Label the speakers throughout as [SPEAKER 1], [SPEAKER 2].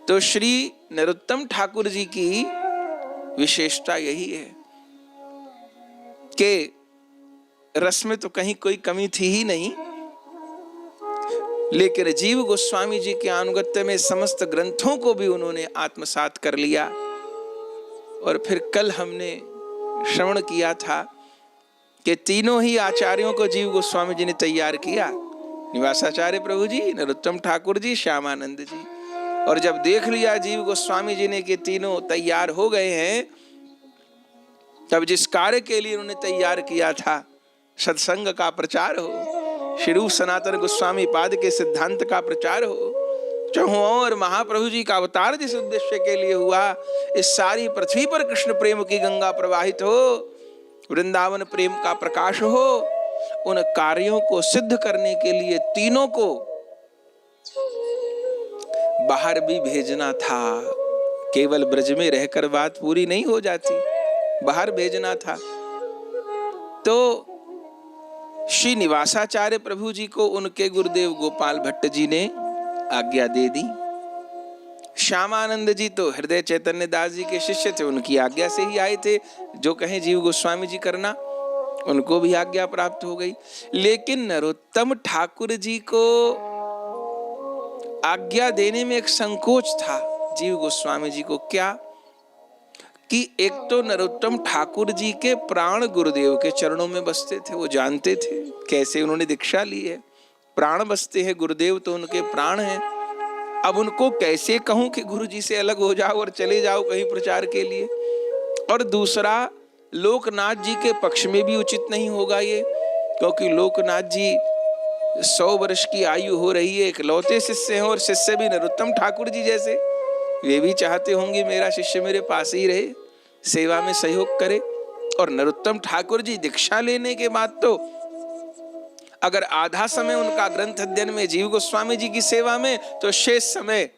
[SPEAKER 1] तो श्री नरोत्तम ठाकुर जी की विशेषता यही है कि रस में तो कहीं कोई कमी थी ही नहीं, लेकिन जीव गोस्वामी जी के अनुगत्य में समस्त ग्रंथों को भी उन्होंने आत्मसात कर लिया। और फिर कल हमने श्रवण किया था कि तीनों ही आचार्यों को जीव गोस्वामी जी ने तैयार किया, निवासाचार्य प्रभु जी, नरोत्तम ठाकुर जी, श्यामानंद जी। और जब देख लिया जीव गोस्वामी जी ने कि तीनों तैयार हो गए हैं, तब जिस कार्य के लिए उन्होंने तैयार किया था, सत्संग का प्रचार हो, श्री रूप सनातन गोस्वामी पाद के सिद्धांत का प्रचार हो, चहुओं और महाप्रभु जी का अवतार जिस उद्देश्य के लिए हुआ, इस सारी पृथ्वी पर कृष्ण प्रेम की गंगा प्रवाहित हो, वृंदावन प्रेम का प्रकाश हो, उन कार्यों को सिद्ध करने के लिए तीनों को बाहर भी भेजना था। केवल ब्रज में रहकर बात पूरी नहीं हो जाती, बाहर भेजना था। तो श्री निवासाचार्य प्रभु जी को उनके गुरुदेव गोपाल भट्ट जी ने आज्ञा दे दी। श्यामानंद जी तो हृदय चैतन्य दास जी के शिष्य थे, उनकी आज्ञा से ही आए थे, जो कहें जीव गोस्वामी जी करना, उनको भी आज्ञा प्राप्त हो गई। लेकिन नरोत्तम ठाकुर जी को आज्ञा देने में एक संकोच था जीव गोस्वामी जी को। क्या कि एक तो नरोत्तम ठाकुर जी के प्राण गुरुदेव के चरणों में बसते थे, वो जानते थे कैसे उन्होंने दीक्षा ली है, प्राण बसते हैं, गुरुदेव तो उनके प्राण हैं। अब उनको कैसे कहूं कि गुरु जी से अलग हो जाओ और चले जाओ कहीं प्रचार के लिए। और दूसरा, लोकनाथ जी के पक्ष में भी उचित नहीं होगा ये, क्योंकि लोकनाथ जी 100 वर्ष की आयु हो रही है, इकलौते शिष्य हैं, और शिष्य भी नरोत्तम ठाकुर जी जैसे। वे भी चाहते होंगे मेरा शिष्य मेरे पास ही रहे, सेवा में सहयोग करे। और नरोत्तम ठाकुर जी दीक्षा लेने के बाद तो अगर आधा समय उनका ग्रंथ अध्ययन में, जीव गोस्वामी जी की सेवा में, तो शेष समय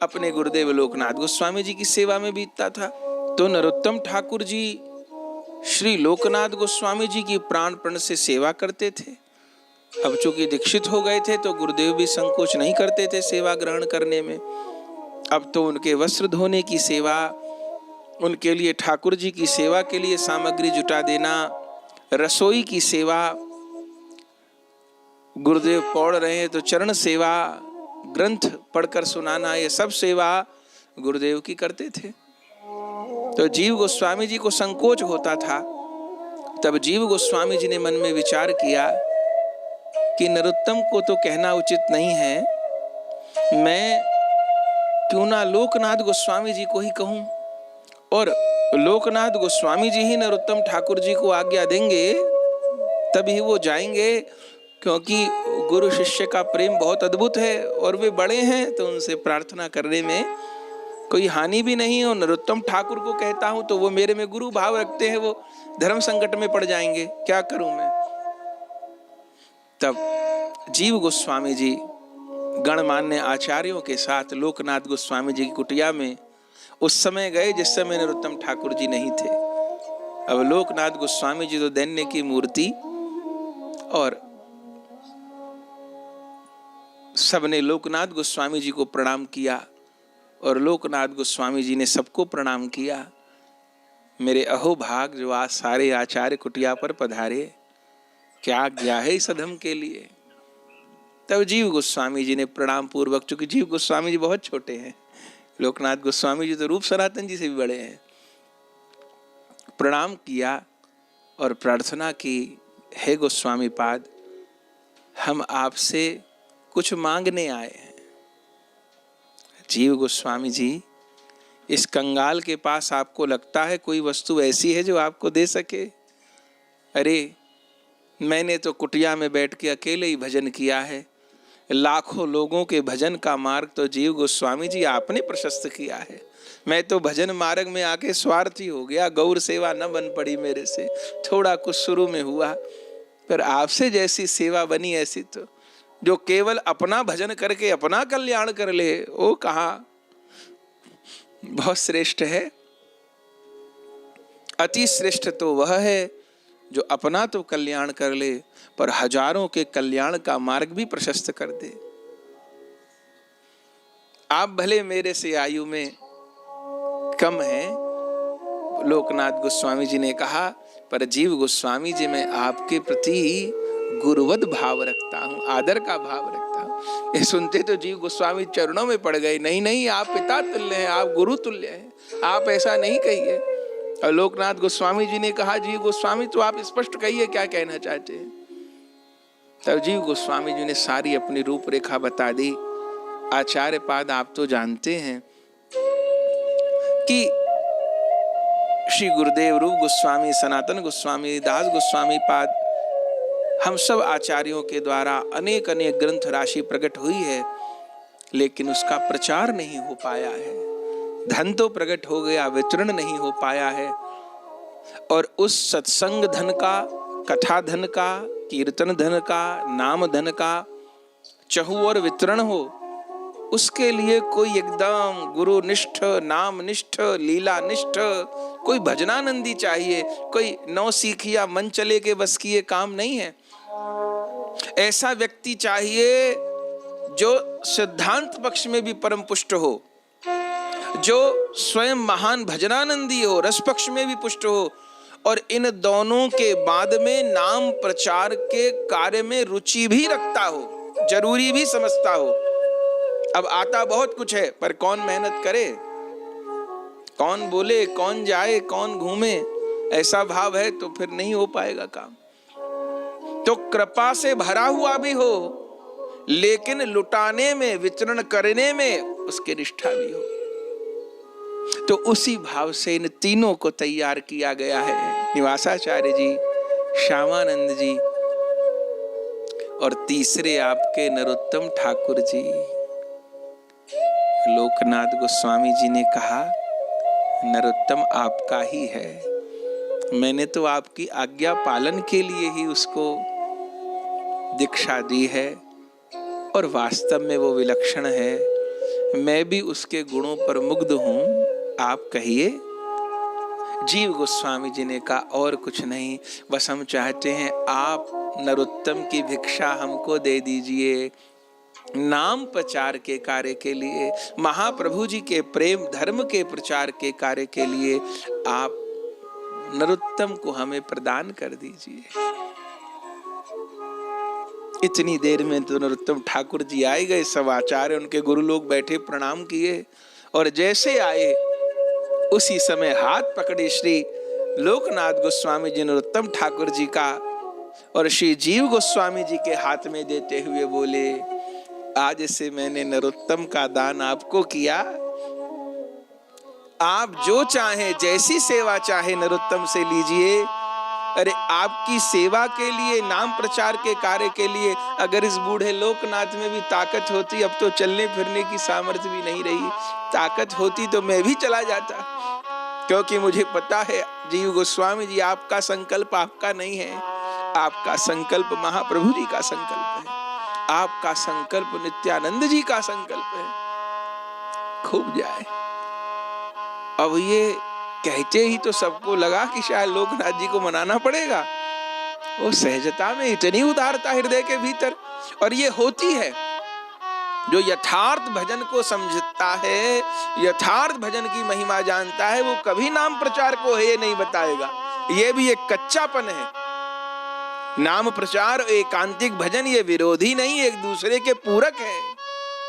[SPEAKER 1] अपने गुरुदेव लोकनाथ गोस्वामी जी की सेवा में बीतता था। तो नरोत्तम ठाकुर जी श्री लोकनाथ गोस्वामी जी की प्राण प्रण से सेवा करते थे। अब चूंकि दीक्षित हो गए थे तो गुरुदेव भी संकोच नहीं करते थे सेवा ग्रहण करने में। अब तो उनके वस्त्र धोने की सेवा, उनके लिए ठाकुर जी की सेवा के लिए सामग्री जुटा देना, रसोई की सेवा, गुरुदेव पढ़ रहे हैं तो चरण सेवा, ग्रंथ पढ़कर सुनाना, ये सब सेवा गुरुदेव की करते थे। तो जीव गोस्वामी जी को संकोच होता था। तब जीव गोस्वामी जी ने मन में विचार किया कि नरोत्तम को तो कहना उचित नहीं है, मैं क्यों ना लोकनाथ गोस्वामी जी को ही कहूं, और लोकनाथ गोस्वामी जी ही नरोत्तम ठाकुर जी को आज्ञा देंगे तभी वो जाएंगे, क्योंकि गुरु शिष्य का प्रेम बहुत अद्भुत है और वे बड़े हैं, तो उनसे प्रार्थना करने में कोई हानि भी नहीं है। और नरोत्तम ठाकुर को कहता हूं तो वो मेरे में गुरु भाव रखते हैं, वो धर्म संकट में पड़ जाएंगे, क्या करूं मैं। तब जीव गोस्वामी जी गणमान्य आचार्यों के साथ लोकनाथ गोस्वामी जी की कुटिया में उस समय गए जिस समय नरोत्तम ठाकुर जी नहीं थे। अब लोकनाथ गोस्वामी जी तो दैन्य की मूर्ति, और सबने लोकनाथ गोस्वामी जी को प्रणाम किया, और लोकनाथ गोस्वामी जी ने सबको प्रणाम किया। मेरे अहोभाग जो आज सारे आचार्य कुटिया पर पधारे, क्या आज्ञा है इस अधम के लिए। तब जीव गोस्वामी जी ने प्रणाम पूर्वक, चूंकि जीव गोस्वामी जी बहुत छोटे हैं, लोकनाथ गोस्वामी जी तो रूप सनातन जी से भी बड़े हैं, प्रणाम किया और प्रार्थना की, हे गोस्वामी पाद, हम आपसे कुछ मांगने आए हैं। जीव गोस्वामी जी, इस कंगाल के पास आपको लगता है कोई वस्तु ऐसी है जो आपको दे सके? अरे मैंने तो कुटिया में बैठ के अकेले ही भजन किया है, लाखों लोगों के भजन का मार्ग तो जीव गोस्वामी जी आपने प्रशस्त किया है। मैं तो भजन मार्ग में आके स्वार्थी हो गया, गौर सेवा न बन पड़ी मेरे से। थोड़ा कुछ शुरू में हुआ, पर आपसे जैसी सेवा बनी ऐसी तो, जो केवल अपना भजन करके अपना कल्याण कर ले, वो कहाँ बहुत श्रेष्ठ है। अति श्रेष्ठ तो वह है जो अपना तो कल्याण कर ले, पर हजारों के कल्याण का मार्ग भी प्रशस्त कर दे। आप भले मेरे से आयु में कम हैं, लोकनाथ गोस्वामी जी ने कहा, पर जीव गोस्वामी जी मैं आपके प्रति गुरुवद भाव रखता हूँ, आदर का भाव रखता हूँ। ये सुनते तो जीव गोस्वामी चरणों में पड़ गए, नहीं नहीं आप पिता तुल्य हैं, आप गुरु तुल्य हैं, आप ऐसा नहीं कहिए। और लोकनाथ गोस्वामी जी ने कहा, जीव गोस्वामी तो आप स्पष्ट कहिए क्या कहना चाहते हैं। तब जीव गोस्वामी जी ने सारी अपनी रूपरेखा बता दी। आचार्य पाद आप तो जानते हैं कि श्री गुरुदेव रूप गोस्वामी, सनातन गोस्वामी, दास गोस्वामी पाद, हम सब आचार्यों के द्वारा अनेक अनेक ग्रंथ राशि प्रकट हुई है, लेकिन उसका प्रचार नहीं हो पाया है। धन तो प्रकट हो गया, वितरण नहीं हो पाया है। और उस सत्संग धन का, कथा धन का, कीर्तन धन का, नाम धन का चहु और वितरण हो, उसके लिए कोई एकदम गुरु निष्ठ, नाम निष्ठ, लीला निष्ठ, कोई भजनानंदी चाहिए, कोई नौ सीखिया मन चले के बस की ये काम नहीं है। ऐसा व्यक्ति चाहिए जो सिद्धांत पक्ष में भी परम पुष्ट हो, जो स्वयं महान भजनानंदी हो, रस पक्ष में भी पुष्ट हो, और इन दोनों के बाद में नाम प्रचार के कार्य में रुचि भी रखता हो, जरूरी भी समझता हो। अब आता बहुत कुछ है, पर कौन मेहनत करे, कौन बोले, कौन जाए, कौन घूमे, ऐसा भाव है तो फिर नहीं हो पाएगा काम। तो कृपा से भरा हुआ भी हो, लेकिन लुटाने में, वितरण करने में उसकी निष्ठा भी हो। तो उसी भाव से इन तीनों को तैयार किया गया है, निवासाचार्य जी, श्यामानंद जी, और तीसरे आपके नरोत्तम ठाकुर जी। लोकनाथ गोस्वामी जी ने कहा, नरोत्तम आपका ही है, मैंने तो आपकी आज्ञा पालन के लिए ही उसको दीक्षा दी है, और वास्तव में वो विलक्षण है, मैं भी उसके गुणों पर मुग्ध हूं, आप कहिए। जीव गोस्वामी जी ने कहा, और कुछ नहीं, बस हम चाहते हैं आप नरोत्तम की भिक्षा हमको दे दीजिए, नाम प्रचार के कार्य के लिए, महाप्रभु जी के प्रेम धर्म के प्रचार के कार्य के लिए आप नरोत्तम को हमें प्रदान कर दीजिए। इतनी देर में तो नरोत्तम ठाकुर जी आए गए, सब आचार्य उनके गुरु लोग बैठे प्रणाम किए, और जैसे आए उसी समय हाथ पकड़े श्री लोकनाथ गोस्वामी जी नरोत्तम ठाकुर जी का, और श्री जीव गोस्वामी जी के हाथ में देते हुए बोले, आज से मैंने नरोत्तम का दान आपको किया, आप जो चाहे, जैसी सेवा चाहे नरोत्तम से लीजिए। अरे आपकी सेवा के लिए, नाम प्रचार के कार्य के लिए अगर इस बूढ़े लोकनाथ में भी ताकत होती, अब तो चलने फिरने की सामर्थ्य भी नहीं रही, ताकत होती तो मैं भी चला जाता, क्योंकि मुझे पता है जीव गोस्वामी जी आपका संकल्प आपका नहीं है, आपका संकल्प महाप्रभु जी का संकल्प है, आपका संकल्प नित्यानंद जी का संकल्प है। खूब जाए। अब ये कहते ही तो सबको लगा कि शायद लोकनाथ जी को मनाना पड़ेगा। वो सहजता में इतनी उदारता हृदय के भीतर, और ये होती है जो यथार्थ भजन को समझता है, यथार्थ भजन की महिमा जानता है, वो कभी नाम प्रचार को है नहीं बताएगा। ये भी एक कच्चापन है। नाम प्रचार, एकांतिक भजन ये विरोधी नहीं, एक दूसरे के पूरक है।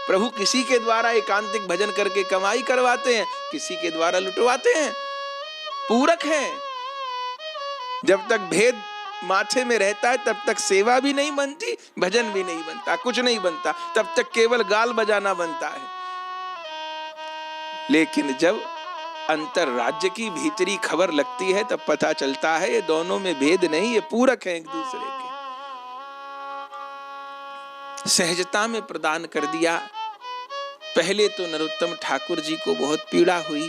[SPEAKER 1] प्रभु किसी के द्वारा एकांतिक भजन करके कमाई करवाते हैं, किसी के द्वारा लुटवाते हैं, पूरक है। जब तक भेद माथे में रहता है तब तक सेवा भी नहीं बनती, भजन भी नहीं बनता, कुछ नहीं बनता, तब तक केवल गाल बजाना बनता है। लेकिन जब अंतर राज्य की भीतरी खबर लगती है तब पता चलता है ये दोनों में भेद नहीं, ये पूरक है एक दूसरे के। सहजता में प्रदान कर दिया। पहले तो नरोत्तम ठाकुर जी को बहुत पीड़ा हुई,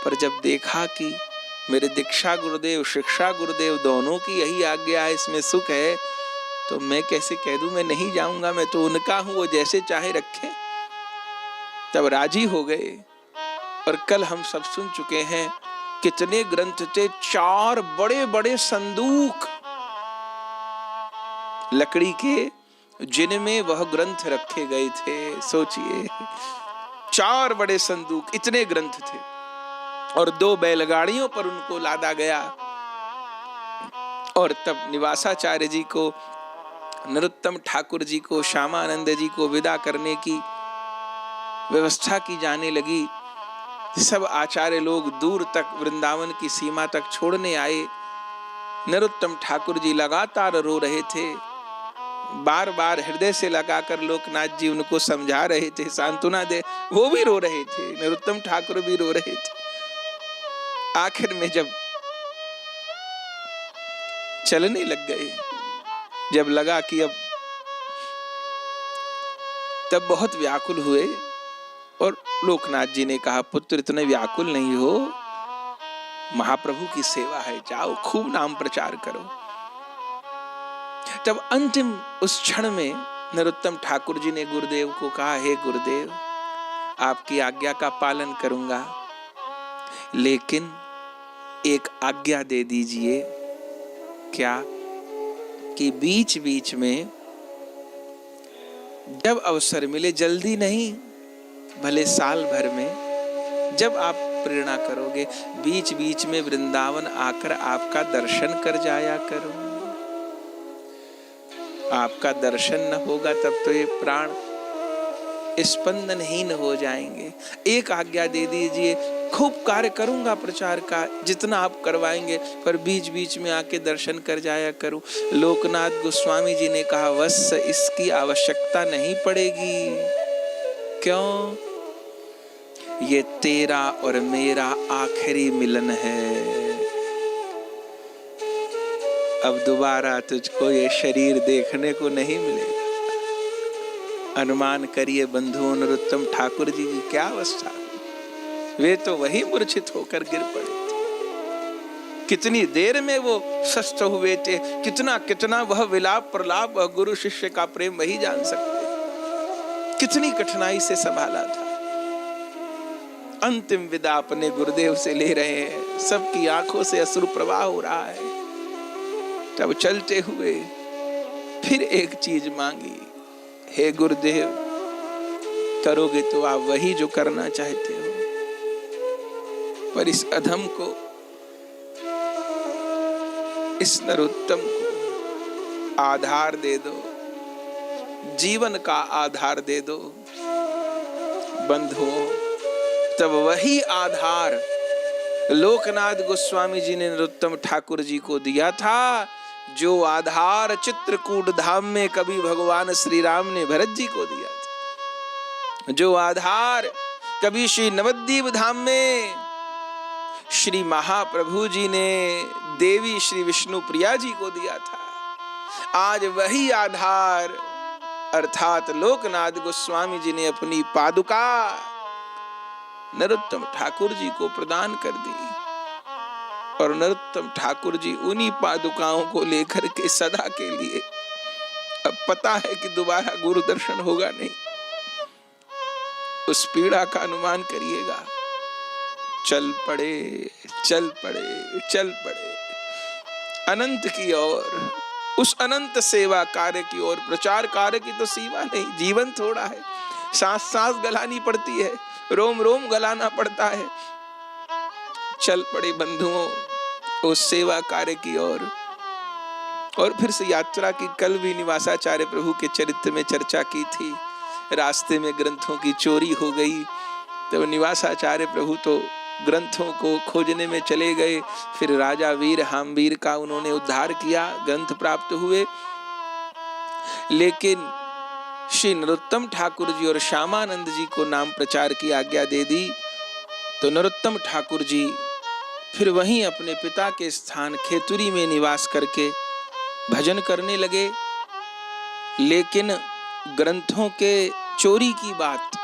[SPEAKER 1] पर जब देखा कि मेरे दीक्षा गुरुदेव, शिक्षा गुरुदेव दोनों की यही आज्ञा है, इसमें सुख है, तो मैं कैसे कह दूं मैं नहीं जाऊंगा, मैं तो उनका हूं, वो जैसे चाहे रखे। तब राजी हो गए। और कल हम सब सुन चुके हैं कितने ग्रंथ थे, 4 बड़े बड़े संदूक लकड़ी के जिनमें वह ग्रंथ रखे गए थे। सोचिए, 4 बड़े संदूक, इतने ग्रंथ थे, और 2 बैलगाड़ियों पर उनको लादा गया। और तब निवासाचार्य जी को, नरोत्तम ठाकुर जी को, श्यामानंद जी को विदा करने की व्यवस्था की जाने लगी। सब आचार्य लोग दूर तक वृंदावन की सीमा तक छोड़ने आए। नरोत्तम ठाकुर जी लगातार रो रहे थे, बार बार हृदय से लगाकर लोकनाथ जी उनको समझा रहे थे, सांत्वना दे, वो भी रो रहे थे, नरोत्तम ठाकुर भी रो रहे थे। आखिर में जब चलने लग गए, जब लगा कि अब, तब बहुत व्याकुल हुए। और लोकनाथ जी ने कहा, पुत्र इतने व्याकुल नहीं हो, महाप्रभु की सेवा है, जाओ खूब नाम प्रचार करो। तब अंतिम उस क्षण में नरोत्तम ठाकुर जी ने गुरुदेव को कहा, हे गुरुदेव, आपकी आज्ञा का पालन करूंगा, लेकिन एक आज्ञा दे दीजिए। क्या? कि बीच बीच में जब अवसर मिले, जल्दी नहीं, भले साल भर में जब आप प्रेरणा करोगे, बीच बीच में वृंदावन आकर आपका दर्शन कर जाया करूं। आपका दर्शन न होगा तब तो ये प्राण स्पंदनहीन हो जाएंगे। एक आज्ञा दे दीजिए, खूब कार्य करूंगा प्रचार का, जितना आप करवाएंगे, पर बीच बीच में आके दर्शन कर जाया करूं। लोकनाथ गोस्वामी जी ने कहा, वत्स इसकी आवश्यकता नहीं पड़ेगी। क्यों? ये तेरा और मेरा आखिरी मिलन है। अब दोबारा तुझको ये शरीर देखने को नहीं मिलेगा। अनुमान करिए बंधुओं, नरोत्तम ठाकुर जी की क्या अवस्था। वे तो वही मूर्छित होकर गिर पड़े थे। कितनी देर में वो स्वस्थ हुए थे, कितना कितना वह विलाप प्रलाप, वह गुरु शिष्य का प्रेम वही जान सकते। कितनी कठिनाई से संभाला था। अंतिम विदा अपने गुरुदेव से ले रहे हैं, सबकी आंखों से अश्रु प्रवाह हो रहा है। तब चलते हुए फिर एक चीज मांगी, हे गुरुदेव, करोगे तो आप वही जो करना चाहते हो, पर इस अधम को, इस नरोत्तम को आधार दे दो, जीवन का आधार दे दो। बंधुओं, तब वही आधार लोकनाथ गोस्वामी जी ने नरोत्तम ठाकुर जी को दिया था, जो आधार चित्रकूट धाम में कभी भगवान श्री राम ने भरत जी को दिया था, जो आधार कभी श्री नवद्वीप धाम में श्री महाप्रभु जी ने देवी श्री विष्णु प्रिया जी को दिया था। आज वही आधार अर्थात लोकनाथ गोस्वामी जी ने अपनी पादुका नरोत्तम ठाकुर जी को प्रदान कर दी। और नरोत्तम ठाकुर जी उन्हीं पादुकाओं को लेकर के सदा के लिए, अब पता है कि दोबारा गुरु दर्शन होगा नहीं, उस पीड़ा का अनुमान करिएगा। चल पड़े, चल पड़े, चल पड़े अनंत की ओर, उस अनंत सेवा कार्य की ओर। प्रचार कार्य की तो सीमा नहीं, जीवन थोड़ा है, सांस सांस गलानी पड़ती है, रोम रोम गलाना पड़ता है। चल पड़े बंधुओं उस सेवा कार्य की ओर। और फिर से यात्रा की, कल भी निवासाचार्य प्रभु के चरित्र में चर्चा की थी। रास्ते में ग्रंथों की चोरी हो गई, तो निवासाचार्य प्रभु तो ग्रंथों को खोजने में चले गए। फिर राजा वीर हामवीर का उन्होंने उद्धार किया, ग्रंथ प्राप्त हुए। लेकिन श्री नरोत्तम ठाकुर जी और श्यामानंद जी को नाम प्रचार की आज्ञा दे दी, तो नरोत्तम ठाकुर जी फिर वहीं अपने पिता के स्थान खेतुरी में निवास करके भजन करने लगे। लेकिन ग्रंथों के चोरी की बात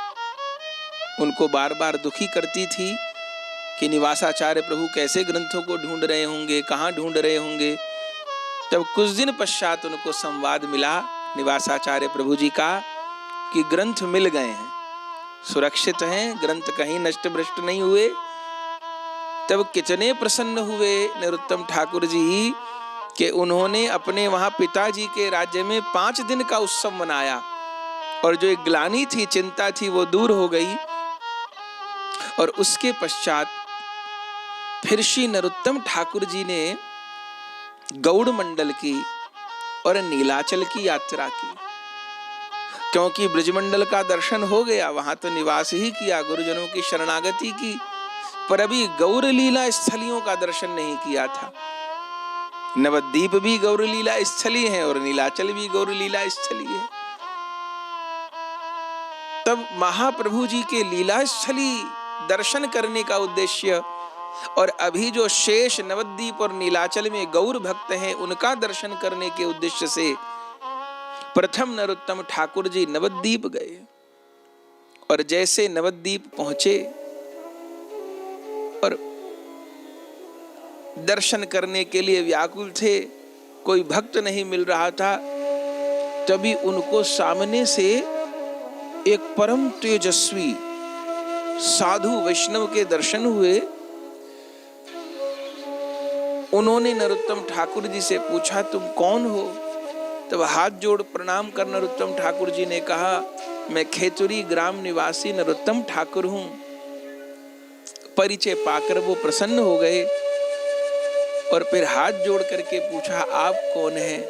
[SPEAKER 1] उनको बार बार दुखी करती थी कि निवासाचार्य प्रभु कैसे ग्रंथों को ढूंढ रहे होंगे, कहाँ ढूंढ रहे होंगे। तब कुछ दिन पश्चात उनको संवाद मिला निवासाचार्य प्रभु जी का कि ग्रंथ मिल गए हैं, सुरक्षित हैं, ग्रंथ कहीं नष्ट भ्रष्ट नहीं हुए। तब कितने प्रसन्न हुए नरोत्तम ठाकुर जी कि उन्होंने अपने वहां पिताजी के राज्य में 5 दिन का उत्सव मनाया और जो एक ग्लानि थी, चिंता थी, वो दूर हो गई। और उसके पश्चात फिर श्री नरोत्तम ठाकुर जी ने गौड़ मंडल की और नीलाचल की यात्रा की, क्योंकि ब्रजमंडल का दर्शन हो गया, वहां तो निवास ही किया, गुरुजनों की शरणागति की, पर अभी गौर लीला स्थलियों का दर्शन नहीं किया था। नवद्वीप भी गौर लीला स्थली है और नीलाचल भी गौर लीला स्थली है। तब महाप्रभु जी के लीला स्थली दर्शन करने का उद्देश्य और अभी जो शेष नवद्वीप और नीलाचल में गौर भक्त हैं उनका दर्शन करने के उद्देश्य से प्रथम नरोत्तम ठाकुर जी नवद्वीप गए। और जैसे नवद्वीप पहुंचे और दर्शन करने के लिए व्याकुल थे, कोई भक्त नहीं मिल रहा था, तभी उनको सामने से एक परम तेजस्वी साधु वैष्णव के दर्शन हुए। उन्होंने नरोत्तम ठाकुर जी से पूछा, तुम कौन हो? तब हाथ जोड़ प्रणाम कर नरोत्तम ठाकुर जी ने कहा, मैं खेतुरी ग्राम निवासी नरोत्तम ठाकुर हूं। परिचय पाकर वो प्रसन्न हो गए और फिर हाथ जोड़ करके पूछा, आप कौन हैं?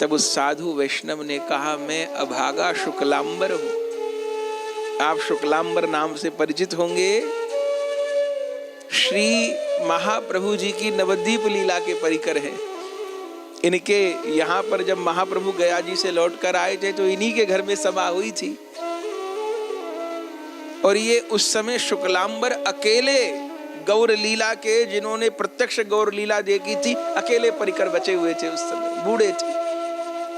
[SPEAKER 1] तब उस साधु वैष्णव ने कहा, मैं अभागा शुक्लांबर हूं। आप शुक्लांबर नाम से परिचित होंगे, श्री महाप्रभु जी की नवद्वीप लीला के परिकर हैं। इनके यहाँ पर जब महाप्रभु गया जी से लौट कर आए थे तो इन्हीं के घर में सभा हुई थी और ये उस समय शुक्लांबर अकेले गौर लीला के, जिन्होंने प्रत्यक्ष गौर लीला देखी थी, अकेले परिकर बचे हुए थे। उस समय बूढ़े थे,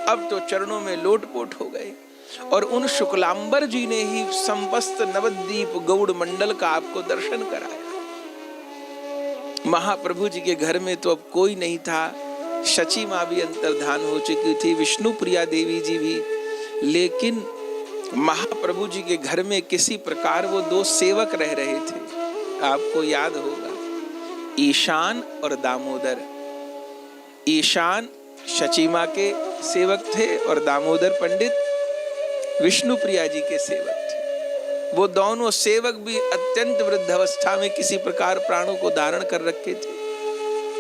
[SPEAKER 1] अब तो चरणों में लोटपोट हो गए। और उन शुक्लांबर जी ने ही समस्त नवद्वीप गौड़ मंडल का आपको दर्शन कराया। महाप्रभु जी के घर में तो अब कोई नहीं था, शची माँ भी अंतर्धान हो चुकी थी, विष्णु प्रिया देवी जी भी, लेकिन महाप्रभु जी के घर में किसी प्रकार वो 2 सेवक रह रहे थे। आपको याद होगा, ईशान और दामोदर। ईशान शची माँ के सेवक थे और दामोदर पंडित विष्णु प्रिया जी के सेवक थे। वो दोनों सेवक भी अत्यंत वृद्ध अवस्था में किसी प्रकार प्राणों को धारण कर रखे थे।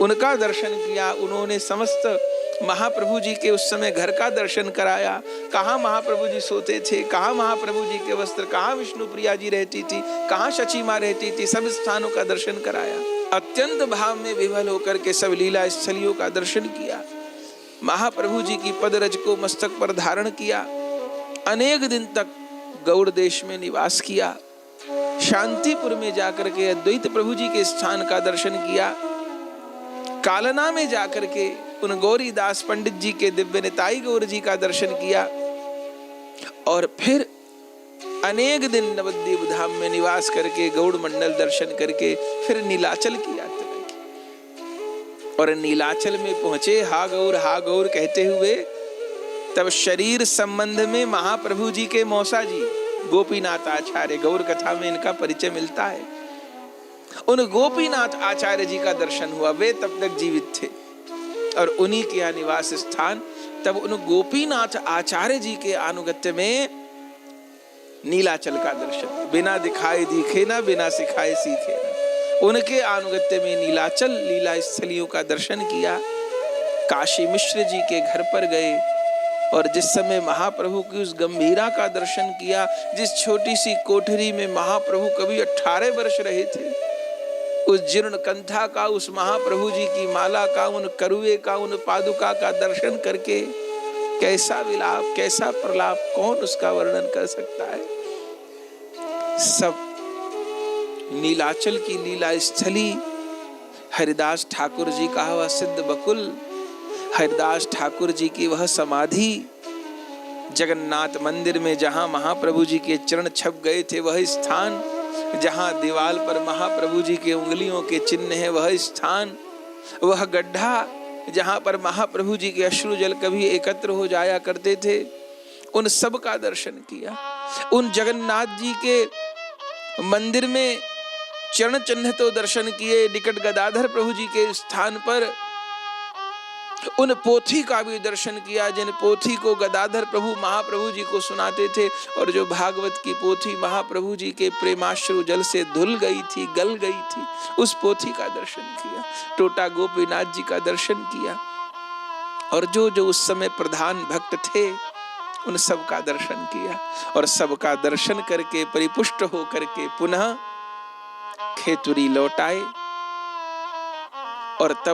[SPEAKER 1] उनका दर्शन किया, उन्होंने समस्त महाप्रभु जी के उस समय घर का दर्शन कराया। कहाँ महाप्रभु जी सोते थे, कहाँ महाप्रभु जी के वस्त्र, कहाँ विष्णु प्रिया जी रहती थी, कहाँ शची माँ रहती थी, सब स्थानों का दर्शन कराया। अत्यंत भाव में विवल होकर के सब लीला स्थलियों का दर्शन किया। महाप्रभु जी की पदरज को मस्तक पर धारण किया। अनेक दिन तक गौड़ देश में निवास किया। शांतिपुर में जाकर के अद्वैत प्रभु जी के स्थान का दर्शन किया। कालना में जाकर के उन गौरीदास पंडित जी के दिव्य निताई गौर जी का दर्शन किया और फिर अनेक दिन नवद्वीप धाम में निवास करके गौड़ मंडल दर्शन करके फिर नीलाचल की यात्रा की। और नीलाचल में पहुंचे, हा गौर कहते हुए, तब शरीर संबंध में महाप्रभु जी के मौसा जी गोपीनाथ आचार्य, गौर कथा में इनका परिचय मिलता है, उन गोपीनाथ आचार्य जी का दर्शन हुआ। वे तब तक जीवित थे और उन्हीं के यहाँ निवास स्थान। तब उन गोपीनाथ आचार्य जी के अनुगत्य में नीलाचल का दर्शन, बिना दिखाए दिखे ना, बिना सिखाए सीखे ना, उनके अनुगत्य में नीलाचल लीला स्थलियों का दर्शन किया। काशी मिश्र जी के घर पर गए और जिस समय महाप्रभु की उस गंभीरा का दर्शन किया, जिस छोटी सी कोठरी में महाप्रभु कभी 18 वर्ष रहे थे, उस जीर्ण कंथा का, उस महाप्रभु जी की माला का, उन करुए का, उन पादुका का दर्शन करके कैसा विलाप, कैसा प्रलाप, कौन उसका वर्णन कर सकता है। सब नीलाचल की लीला स्थली, हरिदास ठाकुर जी का वह सिद्ध बकुल, हरिदास ठाकुर जी की वह समाधि, जगन्नाथ मंदिर में जहां महाप्रभु जी के चरण छप गए थे वह स्थान, जहां दीवाल पर महाप्रभु जी के उंगलियों के चिन्ह है वह स्थान, वह गड्ढा जहां पर महाप्रभु जी के अश्रु जल कभी एकत्र हो जाया करते थे, उन सब का दर्शन किया। उन जगन्नाथ जी के मंदिर में चरण चिन्ह तो दर्शन किए, निकट गदाधर प्रभु जी के स्थान पर उन पोथी का भी दर्शन किया जिन पोथी को गदाधर प्रभु महाप्रभु जी को सुनाते थे, और जो भागवत की पोथी महाप्रभु जी के प्रेमाश्रु जल से धुल गई थी, गल गई थी, उस पोथी का दर्शन किया। टोटा गोपीनाथ जी का दर्शन किया, और जो जो उस समय प्रधान भक्त थे उन सब का दर्शन किया, और सबका दर्शन करके परिपुष्ट होकर के पुनः खेतुरी लौट आए। और तब